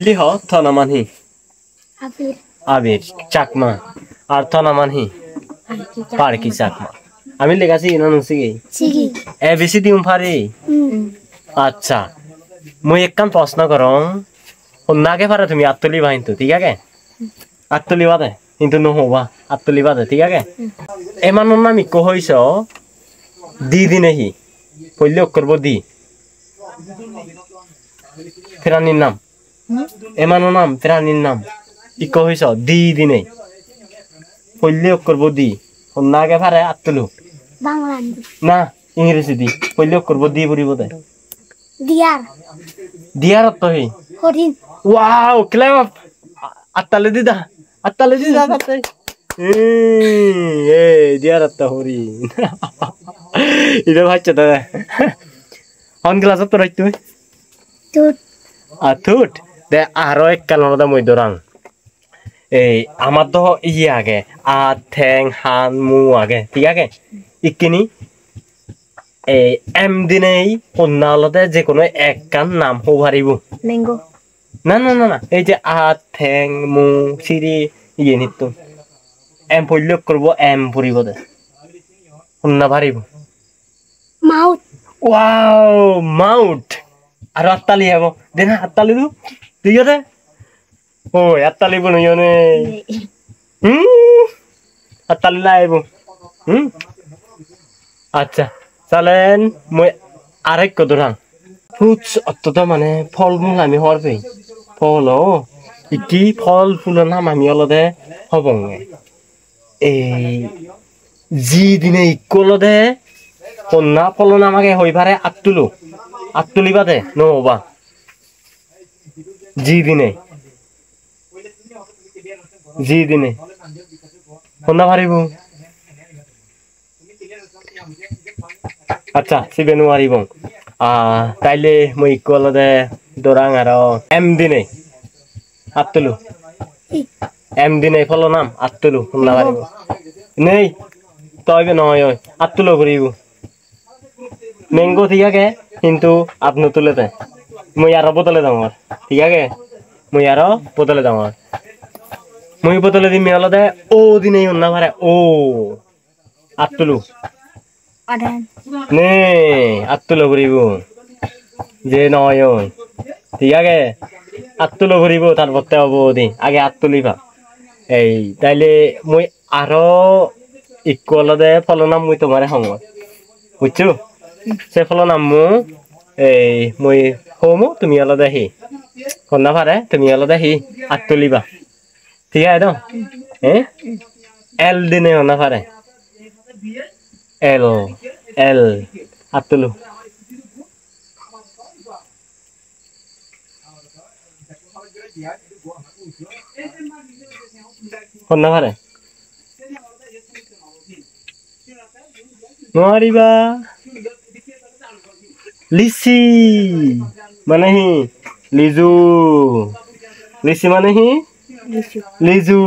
লিহ থনামানহি আবির আবির চাকমা আর থনামানহি পার্কি চাকমা আমি লেখাছি না নুসিগে সিগি এ বেশি দিম পারি আচ্ছা মই একখান প্রশ্ন করং নাকে পারে তুমি আত্তলি বাহিন্তু ঠিক আছে আত্তলি বাদে কিন্তু নহবা আত্তলি বাদে ঠিক আছে এমানৰ নাম ইকো হইছ দি দিনেহি পল্লে কৰব দি ফেৰানিৰ নাম এমানৰ নাম ফেরানির নাম ইকো হইছ দি দিনে পল্লে করব দি নাকে পারে আত্তলু বাংলা না ইংরেজি দি পল্লে করব দি পড়িব দে দিয়ার দিয়ার অর্থ হি হরিণ ওয়াও ক্ল্যাপ আত্তালে দিদা তাতে দিয়ার অর্থ হরিণ এটা ভাচ্ছ দাদা হন ক্লাসত তো রাইত তুট আথুট দে আরো এক কালনদা মই দরাং এই আমার তো ইয়ে আগে ঠ্যাং হান মু আগে ঠিক আছে ইকিনি এই এম দিনেই কন্যালতে যে কোনো এক কান নাম হব পারিব ম্যাঙ্গো না না না না এই যে ঠ্যাং মু সিরি ইয়ে নিত্য এম পল্লক করবো এম পরিব দে কন্যা পারিব মাউথ ওয়াও মাউট আর আত্তালি হব দেন আত্তালি দু তুই দে ও আত্তালি বনুয়নে আত্তালি লাইব আচ্ছা চলেন মই আরেক কদরাং ফ্রুটস অত্যন্ত মানে ফল মূল আমি হওয়ার পেয়ে ফল ইকি ফল ফুলের নাম আমি অলদে হবঙ্গে এই যি দিনে ইকলদে কন্যা ফল নাম আগে হই পারে আত্তুলি বাদে নহবা যি দিনে কন্যা পারিব আচ্ছা সিবে নোৱাৰিব তাইলে মই ইকলদে দৰাং আৰু এম দিনে আত্তুলু এম দিনে ফল নাম আত্তুলু কন্যা পারিব নেই তইবে নহয় আত্তুলো করিব ম্যাঙ্গো ঠিক আছে কিন্তু আপনি তুলে দেয় মই আরো বোতলে দামর ঠিক আছে মই আরো বোতলে দামর মই বোতলে দিমি হলদে ও দিনে না পারে ও আত্তুলু অরেন নে আত্তুলো করিব যে নয় ঠিক আছে আত্তুলো করিব তারপর হব দি আগে আত্তুলিবা এই তাইলে মই আরো ইকুয়ালদে ফলনাম মই তোমারে সময় বুঝছো সে ফলনাম মু এই মই হোমো তুমি আলাদা হি কন্যা পারে তুমি আলাদা হি আত্তুলিবা ঠিক আছে তো এল দিনে না পারে এল এল আত্তুলু কন্যা পারে নোৱাৰিবা লিচি মানে হি লিজু লিচি মানে হি লিজু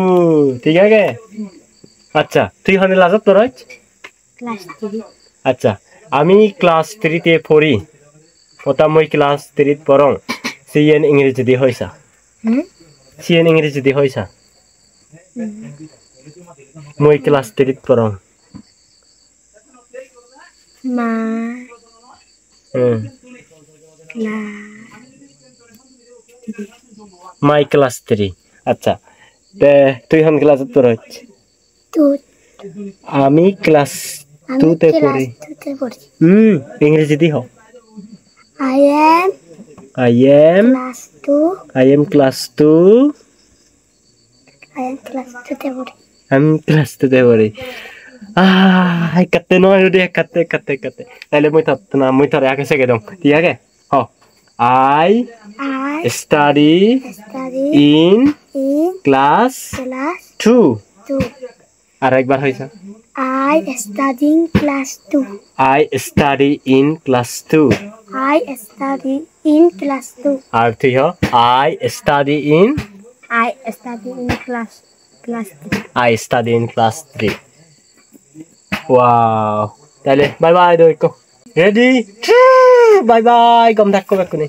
ঠিক আছে আচ্ছা তুই হনে লাজত তোর ক্লাস 3 আচ্ছা আমি ক্লাস 3 তে পড়ি ওটা মই ক্লাস 3 পড়ং সিএন ইংরেজি দি হইছা সিএন ইংরেজি দি হইছা মই ক্লাস 3 পড়ং মা মাই ক্লাস 3 আচ্ছা তে তুই হন ক্লাস পড়ছ তুট আমি ক্লাস 2 তে পড়ি ইংরেজি দি হ I am class 2 তে পড়ি আমি ক্লাস 2 তে পড়ি কাটতে নয় দে কাটতে তাহলে মই তোর আগে সেকে দম ঠিক আছে I study in class 2 আর একবার হইছে I study in class 2 I study in class 2 আর তুই I study in class 3 wow তাহলে bye bye দইকো ready bye bye গম থাকো বেকুনি